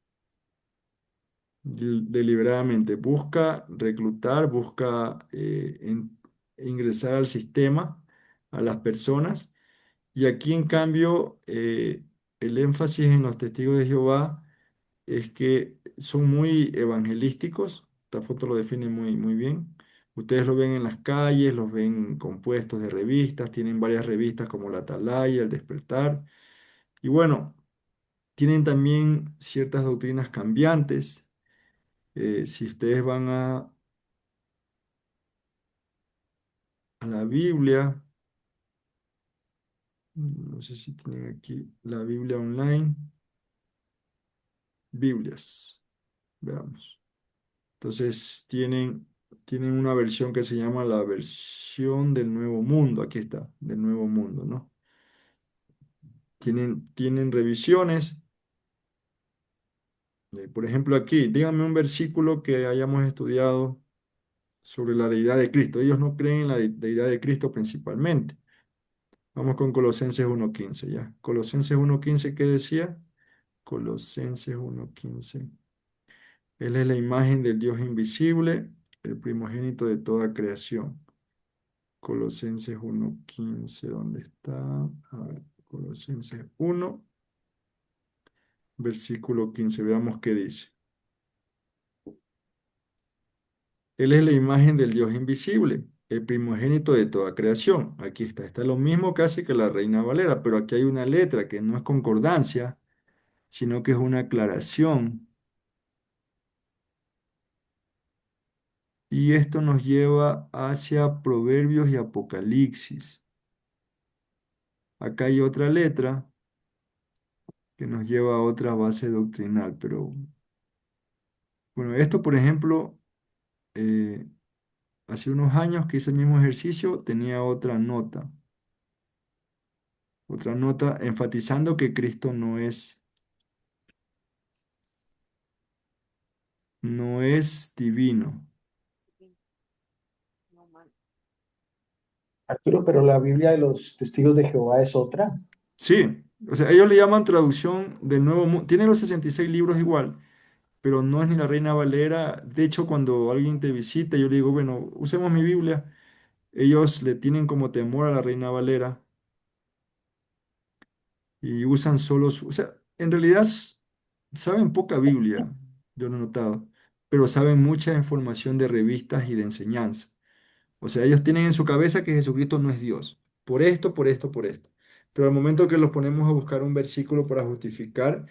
deliberadamente, busca reclutar, busca ingresar al sistema, a las personas. Y aquí, en cambio, el énfasis en los testigos de Jehová es que son muy evangelísticos. Esta foto lo define muy, muy bien. Ustedes lo ven en las calles, los ven compuestos de revistas, tienen varias revistas como La Atalaya, El Despertar. Y bueno, tienen también ciertas doctrinas cambiantes. Si ustedes van a la Biblia, no sé si tienen aquí la Biblia online, Biblias, veamos. Entonces tienen una versión que se llama la versión del Nuevo Mundo. Aquí está, del Nuevo Mundo, ¿no? Tienen revisiones. Por ejemplo, aquí, díganme un versículo que hayamos estudiado sobre la deidad de Cristo. Ellos no creen en la deidad de Cristo principalmente. Vamos con Colosenses 1:15, ¿ya? Colosenses 1:15, ¿qué decía? Colosenses 1:15. Él es la imagen del Dios invisible, el primogénito de toda creación. Colosenses 1:15, ¿dónde está? A ver, Colosenses 1, versículo 15, veamos qué dice. Él es la imagen del Dios invisible, el primogénito de toda creación. Aquí está lo mismo casi que la Reina Valera, pero aquí hay una letra que no es concordancia, sino que es una aclaración. Y esto nos lleva hacia Proverbios y Apocalipsis. Acá hay otra letra que nos lleva a otra base doctrinal, pero bueno, esto por ejemplo, eh, hace unos años que hice el mismo ejercicio, tenía otra nota enfatizando que Cristo no es divino. Arturo, pero la Biblia de los testigos de Jehová es otra. Sí, o sea, ellos le llaman traducción del Nuevo Mundo. Tienen los 66 libros igual, pero no es ni la Reina Valera. De hecho, cuando alguien te visita, yo le digo, bueno, usemos mi Biblia. Ellos le tienen como temor a la Reina Valera y usan solo o sea, en realidad saben poca Biblia, yo lo he notado, pero saben mucha información de revistas y de enseñanza. O sea, ellos tienen en su cabeza que Jesucristo no es Dios, por esto, por esto, por esto. Pero al momento que los ponemos a buscar un versículo para justificar,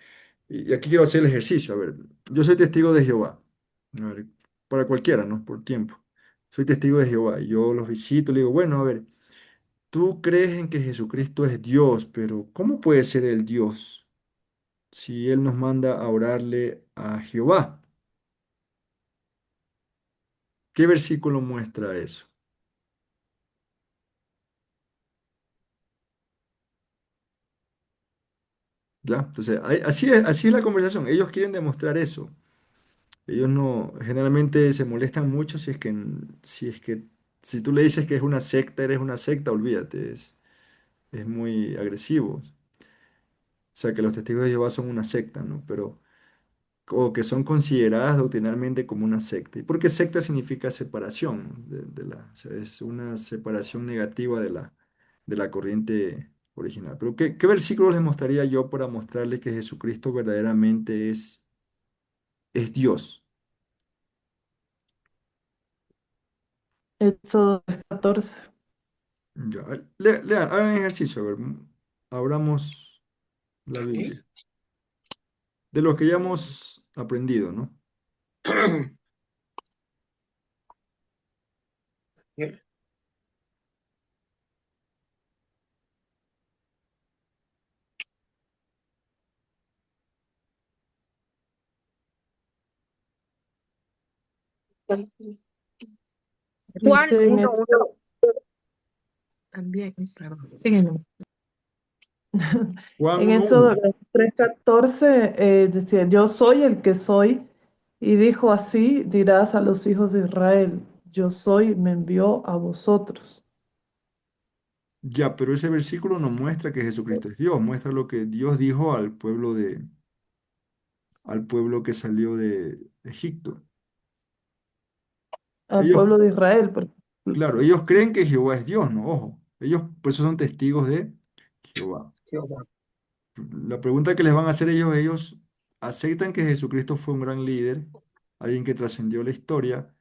y aquí quiero hacer el ejercicio, a ver, yo soy testigo de Jehová, a ver, para cualquiera, ¿no? Por tiempo. Soy testigo de Jehová y yo los visito, le digo, bueno, a ver, tú crees en que Jesucristo es Dios, pero ¿cómo puede ser el Dios si Él nos manda a orarle a Jehová? ¿Qué versículo muestra eso? ¿Ya? Entonces, así es la conversación. Ellos quieren demostrar eso. Ellos no, generalmente se molestan mucho si tú le dices que es una secta, eres una secta, olvídate, es muy agresivo. O sea, que los testigos de Jehová son una secta, ¿no? Pero o que son consideradas doctrinalmente como una secta. ¿Y por qué secta significa separación o sea, es una separación negativa de la corriente original? Pero ¿qué versículo les mostraría yo para mostrarles que Jesucristo verdaderamente es Dios? Éxodo 14. Ya, lean, hagan ejercicio, a ver, abramos la Ok. Biblia. De lo que ya hemos aprendido, ¿no? Juan Dice en 1:1 también, claro. Sígueme. Juan En 1:1. Éxodo 3:14 decía, yo soy el que soy, y dijo así, dirás a los hijos de Israel, yo soy, me envió a vosotros. Ya, pero ese versículo no muestra que Jesucristo es Dios, muestra lo que Dios dijo al pueblo que salió de Egipto. Al Ellos, pueblo de Israel. claro, ellos creen que Jehová es Dios, ¿no? Ojo, ellos por eso son testigos de Jehová. Jehová. La pregunta que les van a hacer ellos aceptan que Jesucristo fue un gran líder, alguien que trascendió la historia,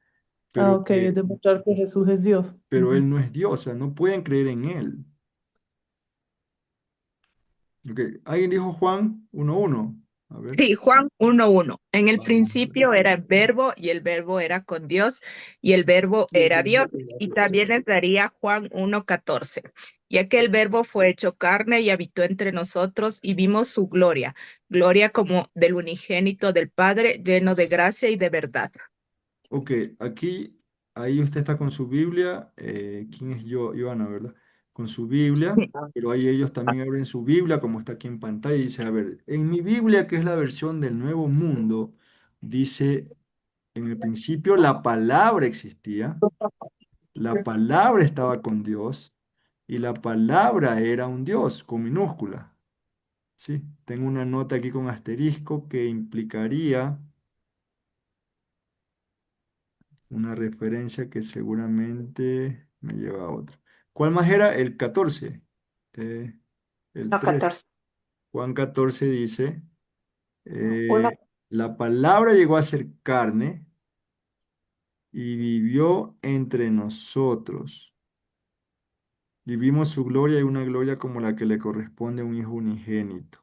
Ah, pero ok, es demostrar que Jesús es Dios. Ujú. él no es Dios, o sea, no pueden creer en él. Ok, alguien dijo Juan 1:1. A ver, Sí, Juan 1:1. En el vamos a ver. principio era el verbo y el verbo era con Dios y el verbo Y el era verbo Dios. era Y Dios. también les daría Juan 1:14. Y aquel verbo fue hecho carne y habitó entre nosotros y vimos su gloria, gloria como del unigénito del Padre, lleno de gracia y de verdad. Ok, ahí usted está con su Biblia. ¿Quién es yo? Ivana, ¿verdad? Con su Biblia, Sí. pero ahí ellos también abren su Biblia, como está aquí en pantalla, y dice, a ver, en mi Biblia, que es la versión del Nuevo Mundo, dice, en el principio la palabra existía, la palabra estaba con Dios, y la palabra era un Dios, con minúscula. ¿Sí? Tengo una nota aquí con asterisco que implicaría una referencia que seguramente me lleva a otro. ¿Cuál más era? El 14. eh, el No, 3. 14. Juan 14 dice, Uno, la palabra llegó a ser carne y vivió entre nosotros. Vivimos su gloria y una gloria como la que le corresponde a un hijo unigénito.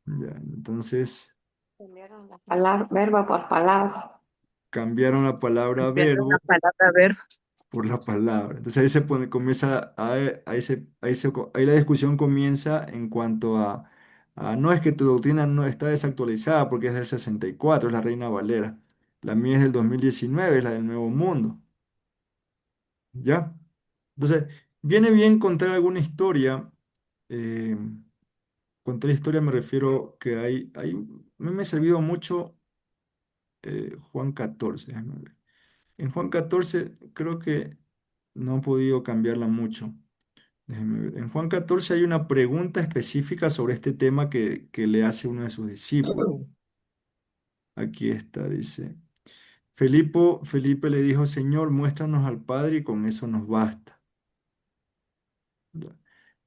Ya, entonces cambiaron la palabra, verbo por palabra. cambiaron la palabra Pierden la verbo palabra ver. por la palabra. Entonces ahí se pone, comienza, ahí la discusión comienza en cuanto no es que tu doctrina no está desactualizada porque es del 64, es la Reina Valera. La mía es del 2019, es la del Nuevo Mundo. ¿ya? Entonces, viene bien contar alguna historia. eh, Contar historia me refiero que a mí me ha servido mucho Juan 14. Déjame ver. En Juan 14 creo que no he podido cambiarla mucho. Déjeme ver. En Juan 14 hay una pregunta específica sobre este tema que le hace uno de sus discípulos. Aquí está, dice. Felipe le dijo, Señor, muéstranos al Padre y con eso nos basta. Ya.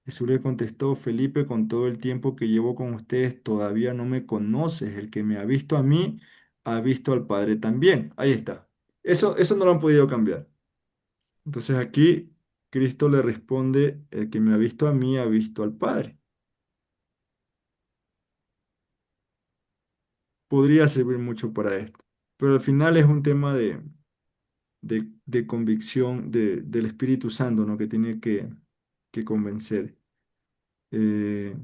Jesús le contestó, Felipe, con todo el tiempo que llevo con ustedes, todavía no me conoces. El que me ha visto a mí, ha visto al Padre también. Ahí está. Eso no lo han podido cambiar. Entonces aquí Cristo le responde, el que me ha visto a mí, ha visto al Padre. Podría servir mucho para esto. Pero al final es un tema de convicción del Espíritu Santo, ¿no? Que tiene que convencer. Eh,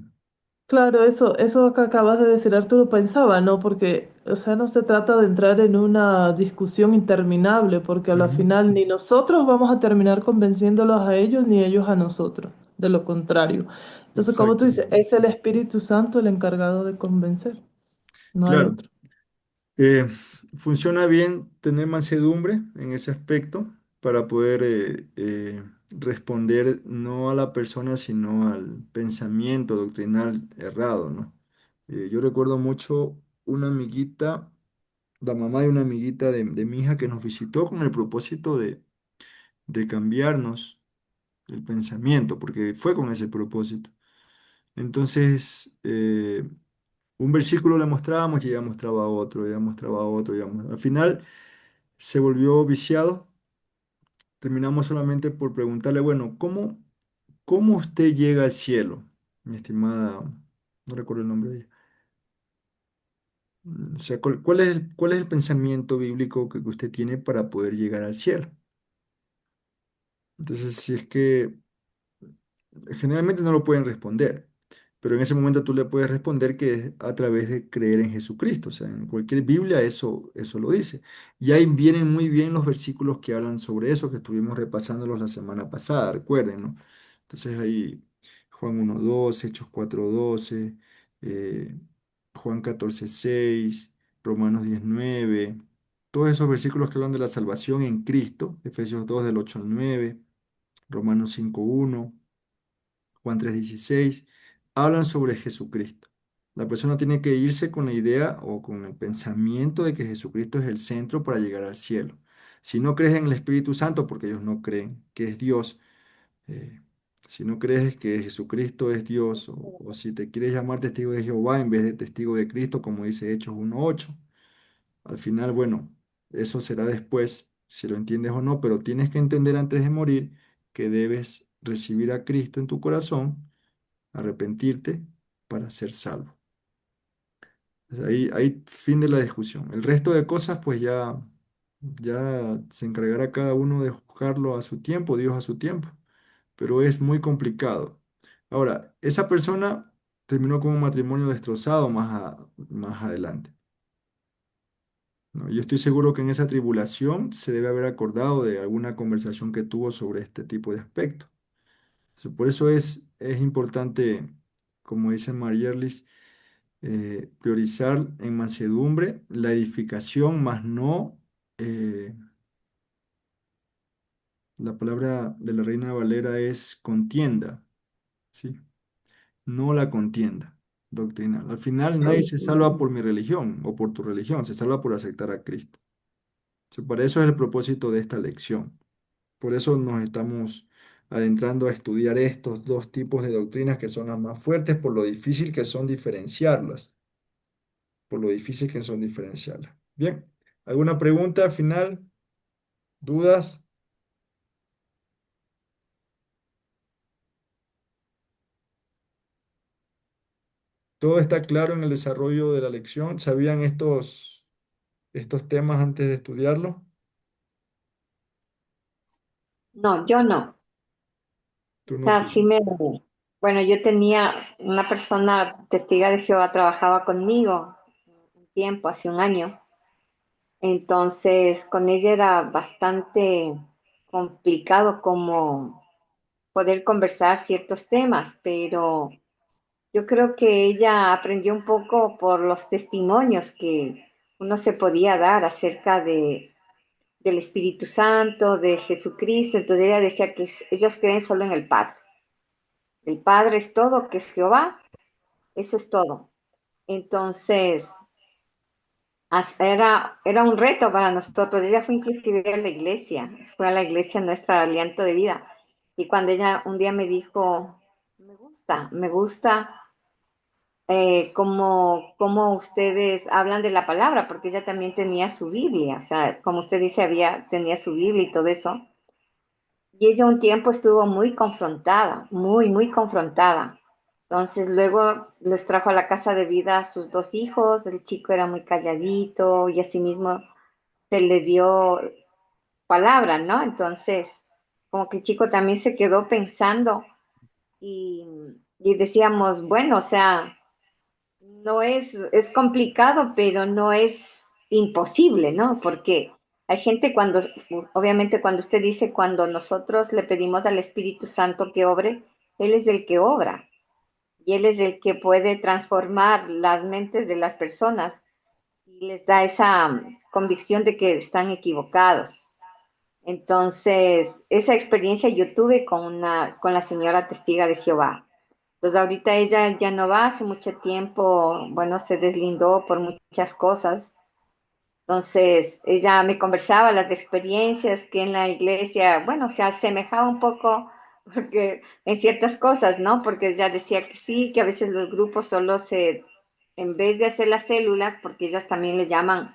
Claro, eso que acabas de decir, Arturo, pensaba, ¿no? Porque, o sea, no se trata de entrar en una discusión interminable, porque a la ujú, final ni nosotros vamos a terminar convenciéndolos a ellos, ni ellos a nosotros, de lo contrario. Entonces, como tú dices, exactamente. es el Espíritu Santo el encargado de convencer, no hay Claro. otro. Eh, Funciona bien tener mansedumbre en ese aspecto para poder responder no a la persona, sino al pensamiento doctrinal errado, ¿no? Yo recuerdo mucho una amiguita, la mamá de una amiguita de mi hija que nos visitó con el propósito de cambiarnos el pensamiento, porque fue con ese propósito. Entonces, un versículo le mostrábamos y ella mostraba otro, ella mostraba otro, al final se volvió viciado. Terminamos solamente por preguntarle, bueno, ¿cómo usted llega al cielo? Mi estimada, no recuerdo el nombre de ella. O sea, ¿cuál es el pensamiento bíblico que usted tiene para poder llegar al cielo? Entonces, si es que generalmente no lo pueden responder, pero en ese momento tú le puedes responder que es a través de creer en Jesucristo. O sea, en cualquier Biblia eso lo dice. Y ahí vienen muy bien los versículos que hablan sobre eso, que estuvimos repasándolos la semana pasada, recuerden, ¿no? Entonces ahí Juan 1:12, Hechos 4:12, eh, Juan 14:6, Romanos 10:9, todos esos versículos que hablan de la salvación en Cristo, Efesios 2 del 8 al 9, Romanos 5:1. Juan 3:16, hablan sobre Jesucristo. La persona tiene que irse con la idea o con el pensamiento de que Jesucristo es el centro para llegar al cielo. Si no crees en el Espíritu Santo, porque ellos no creen que es Dios, eh, si no crees que Jesucristo es Dios, o si te quieres llamar testigo de Jehová en vez de testigo de Cristo, como dice Hechos 1:8, al final, bueno, eso será después, si lo entiendes o no, pero tienes que entender antes de morir que debes recibir a Cristo en tu corazón, arrepentirte para ser salvo. Entonces, ahí fin de la discusión. El resto de cosas, pues ya se encargará cada uno de juzgarlo a su tiempo, Dios a su tiempo, pero es muy complicado. Ahora, esa persona terminó con un matrimonio destrozado más adelante, ¿no? Yo estoy seguro que en esa tribulación se debe haber acordado de alguna conversación que tuvo sobre este tipo de aspectos. Por eso es importante, como dice Marierlis, priorizar en mansedumbre la edificación, más no la palabra de la Reina Valera es contienda, ¿sí? No la contienda doctrinal. Al final nadie se salva por mi religión o por tu religión, se salva por aceptar a Cristo. Para eso es el propósito de esta lección. Por eso nos estamos adentrando a estudiar estos dos tipos de doctrinas que son las más fuertes, por lo difícil que son diferenciarlas, por lo difícil que son diferenciarlas. Bien, ¿alguna pregunta final? ¿Dudas? ¿Todo está claro en el desarrollo de la lección? ¿Sabían estos temas antes de estudiarlo? No, yo no. Tú O no sea, tienes. bueno, yo tenía una persona testiga de Jehová, trabajaba conmigo un tiempo, hace un año. Entonces, con ella era bastante complicado como poder conversar ciertos temas, pero yo creo que ella aprendió un poco por los testimonios que uno se podía dar acerca del Espíritu Santo, de Jesucristo. Entonces ella decía que ellos creen solo en el Padre. El Padre es todo, que es Jehová, eso es todo. Entonces, era un reto para nosotros. Ella fue inclusive a la iglesia, fue a la iglesia nuestra Aliento de Vida. Y cuando ella un día me dijo, me gusta cómo ustedes hablan de la palabra, porque ella también tenía su Biblia, o sea, como usted dice, tenía su Biblia y todo eso. Y ella un tiempo estuvo muy confrontada, muy confrontada. Entonces luego les trajo a la casa de vida a sus dos hijos, el chico era muy calladito y asimismo se le dio palabra, ¿no? Entonces, como que el chico también se quedó pensando y, y decíamos, bueno, o sea, no es complicado, pero no es imposible, ¿no? Porque hay gente obviamente cuando usted dice, cuando nosotros le pedimos al Espíritu Santo que obre, Él es el que obra y Él es el que puede transformar las mentes de las personas y les da esa convicción de que están equivocados. Entonces, esa experiencia yo tuve con la señora testiga de Jehová. Pues ahorita ella ya no va, hace mucho tiempo, bueno, se deslindó por muchas cosas. Entonces, ella me conversaba las experiencias que en la iglesia, bueno, se asemejaba un poco porque en ciertas cosas, ¿no? Porque ella decía que sí, que a veces los grupos en vez de hacer las células, porque ellas también le llaman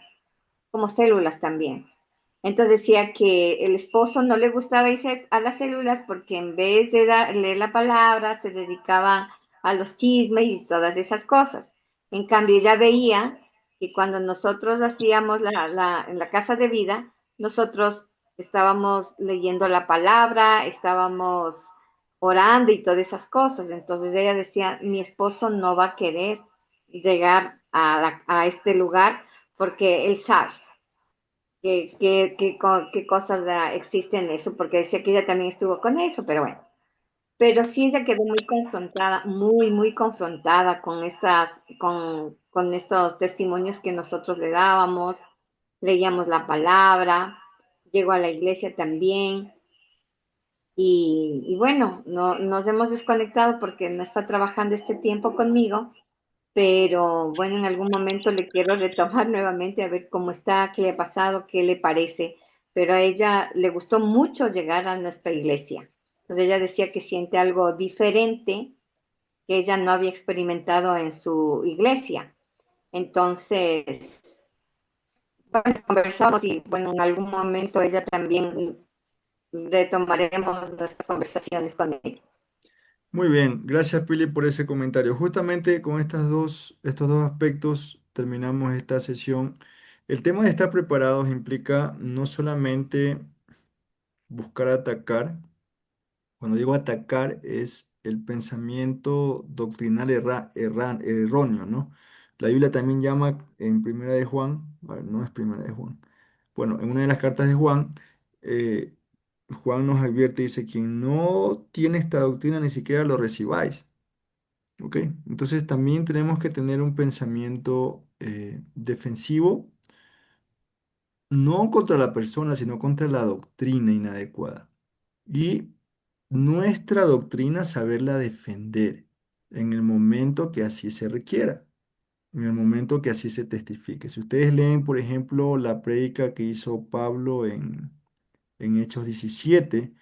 como células también. Entonces decía que el esposo no le gustaba irse a las células porque en vez de leer la palabra se dedicaba a los chismes y todas esas cosas. En cambio, ella veía que cuando nosotros hacíamos en la casa de vida, nosotros estábamos leyendo la palabra, estábamos orando y todas esas cosas. Entonces ella decía, mi esposo no va a querer llegar a este lugar porque él sabe qué cosas existen en eso, porque decía que ella también estuvo con eso, pero bueno. Pero sí ella quedó muy confrontada, muy confrontada con estos testimonios que nosotros le dábamos, leíamos la palabra, llegó a la iglesia también, y bueno, no, nos hemos desconectado porque no está trabajando este tiempo conmigo, pero bueno, en algún momento le quiero retomar nuevamente a ver cómo está, qué le ha pasado, qué le parece, pero a ella le gustó mucho llegar a nuestra iglesia. Entonces ella decía que siente algo diferente que ella no había experimentado en su iglesia. Entonces, bueno, conversamos y bueno, en algún momento ella también retomaremos nuestras conversaciones con ella. Muy bien, gracias Pili por ese comentario. Justamente con estos dos aspectos terminamos esta sesión. El tema de estar preparados implica no solamente buscar atacar. Cuando digo atacar es el pensamiento doctrinal erróneo, ¿no? La Biblia también llama en Primera de Juan, bueno, no es Primera de Juan, bueno, en una de las cartas de Juan, eh, Juan nos advierte, dice, quien no tiene esta doctrina ni siquiera lo recibáis, ¿ok? Entonces también tenemos que tener un pensamiento defensivo, no contra la persona, sino contra la doctrina inadecuada. Y nuestra doctrina, saberla defender en el momento que así se requiera, en el momento que así se testifique. Si ustedes leen, por ejemplo, la prédica que hizo Pablo en Hechos 17,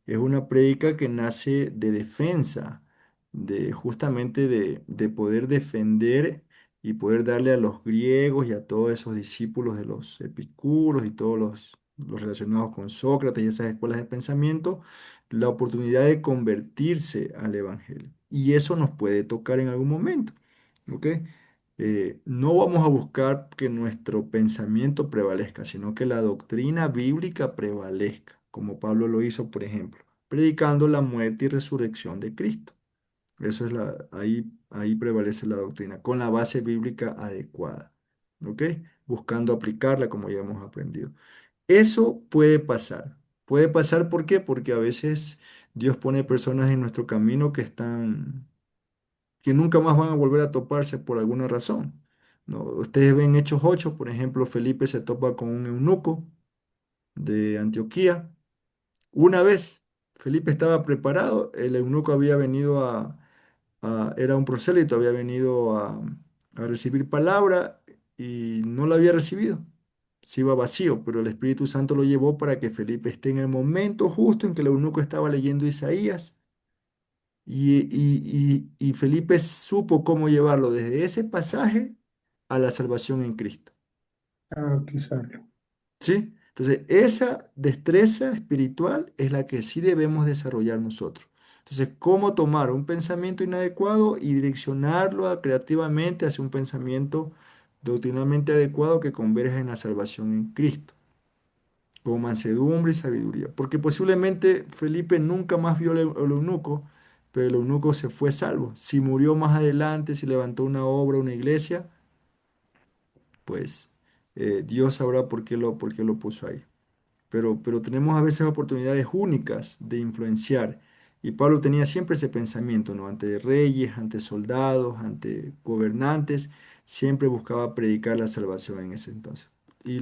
es una prédica que nace de defensa, de justamente de poder defender y poder darle a los griegos y a todos esos discípulos de los epicuros y todos los relacionados con Sócrates y esas escuelas de pensamiento, la oportunidad de convertirse al evangelio. Y eso nos puede tocar en algún momento, ¿ok? No vamos a buscar que nuestro pensamiento prevalezca, sino que la doctrina bíblica prevalezca, como Pablo lo hizo, por ejemplo, predicando la muerte y resurrección de Cristo. Eso es ahí prevalece la doctrina, con la base bíblica adecuada, ¿ok? Buscando aplicarla como ya hemos aprendido. Eso puede pasar. Puede pasar, ¿por qué? Porque a veces Dios pone personas en nuestro camino que nunca más van a volver a toparse por alguna razón. ¿No? Ustedes ven Hechos 8, por ejemplo, Felipe se topa con un eunuco de Antioquía. Una vez, Felipe estaba preparado, el eunuco había venido era un prosélito, había venido a recibir palabra y no la había recibido. Se iba vacío, pero el Espíritu Santo lo llevó para que Felipe esté en el momento justo en que el eunuco estaba leyendo Isaías y Felipe supo cómo llevarlo desde ese pasaje a la salvación en Cristo. Ah, qué sabio. ¿Sí? Entonces, esa destreza espiritual es la que sí debemos desarrollar nosotros. Entonces, ¿cómo tomar un pensamiento inadecuado y direccionarlo creativamente hacia un pensamiento doctrinalmente adecuado que converja en la salvación en Cristo, con mansedumbre y sabiduría? Porque posiblemente Felipe nunca más vio al eunuco, pero el eunuco se fue salvo. Si murió más adelante, si levantó una obra, una iglesia, pues Dios sabrá por qué lo puso ahí. Pero tenemos a veces oportunidades únicas de influenciar. Y Pablo tenía siempre ese pensamiento, ¿no? Ante reyes, ante soldados, ante gobernantes, siempre buscaba predicar la salvación en ese entonces. Y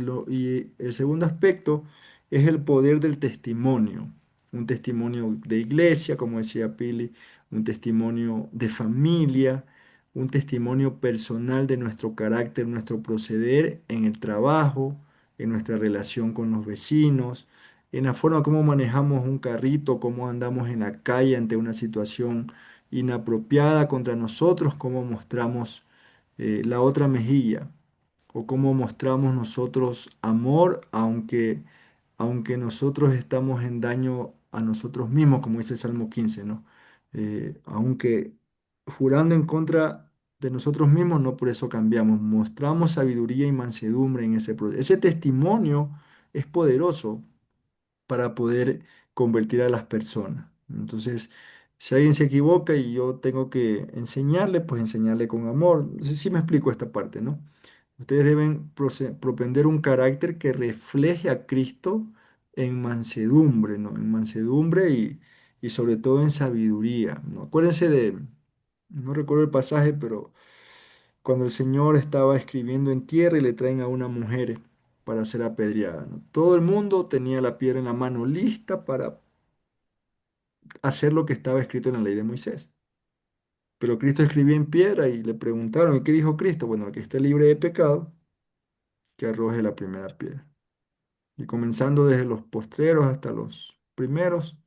el segundo aspecto es el poder del testimonio. Un testimonio de iglesia, como decía Pili, un testimonio de familia, un testimonio personal de nuestro carácter, nuestro proceder en el trabajo, en nuestra relación con los vecinos, en la forma como manejamos un carrito, cómo andamos en la calle ante una situación inapropiada contra nosotros, cómo mostramos la otra mejilla o cómo mostramos nosotros amor, aunque nosotros estamos en daño a nosotros mismos, como dice el Salmo 15, ¿no? Aunque jurando en contra de nosotros mismos, no por eso cambiamos. Mostramos sabiduría y mansedumbre en ese proceso. Ese testimonio es poderoso para poder convertir a las personas. Entonces, si alguien se equivoca y yo tengo que enseñarle, pues enseñarle con amor. No sé si me explico esta parte, ¿no? Ustedes deben propender un carácter que refleje a Cristo en mansedumbre, ¿no? En mansedumbre y sobre todo en sabiduría, ¿no? Acuérdense no recuerdo el pasaje, pero cuando el Señor estaba escribiendo en tierra y le traen a una mujer para ser apedreada, ¿no? Todo el mundo tenía la piedra en la mano lista para hacer lo que estaba escrito en la ley de Moisés. Pero Cristo escribía en piedra y le preguntaron, ¿y qué dijo Cristo? Bueno, el que esté libre de pecado, que arroje la primera piedra. Y comenzando desde los postreros hasta los primeros,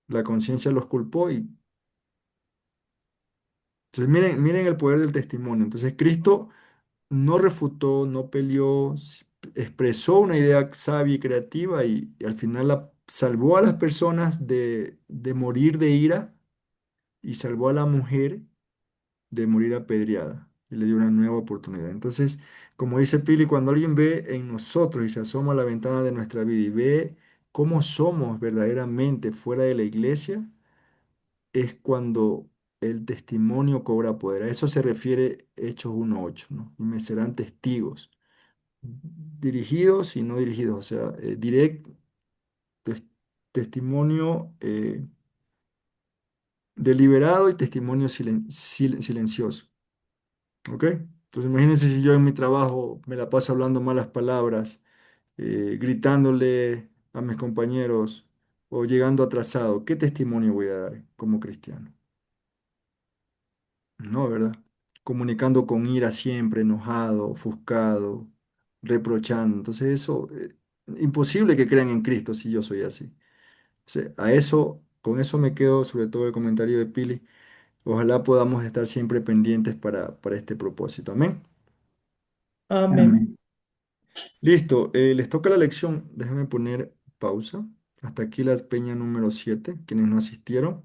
la conciencia los culpó y entonces miren el poder del testimonio. Entonces Cristo no refutó, no peleó, expresó una idea sabia y creativa y al final salvó a las personas de morir de ira y salvó a la mujer de morir apedreada y le dio una nueva oportunidad. Entonces, como dice Pili, cuando alguien ve en nosotros y se asoma a la ventana de nuestra vida y ve cómo somos verdaderamente fuera de la iglesia, es cuando el testimonio cobra poder. A eso se refiere Hechos 1:8, ¿no? Y me serán testigos, dirigidos y no dirigidos, o sea, directo, testimonio deliberado y testimonio silencioso. ¿Ok? Entonces imagínense si yo en mi trabajo me la paso hablando malas palabras, gritándole a mis compañeros o llegando atrasado. ¿Qué testimonio voy a dar como cristiano? No, ¿verdad? Comunicando con ira siempre, enojado, ofuscado, reprochando. Entonces eso, imposible que crean en Cristo si yo soy así. Con eso me quedo, sobre todo el comentario de Pili. Ojalá podamos estar siempre pendientes para este propósito. Amén. Amén. Amén. Listo, les toca la lección. Déjenme poner pausa. Hasta aquí la peña número 7, quienes no asistieron.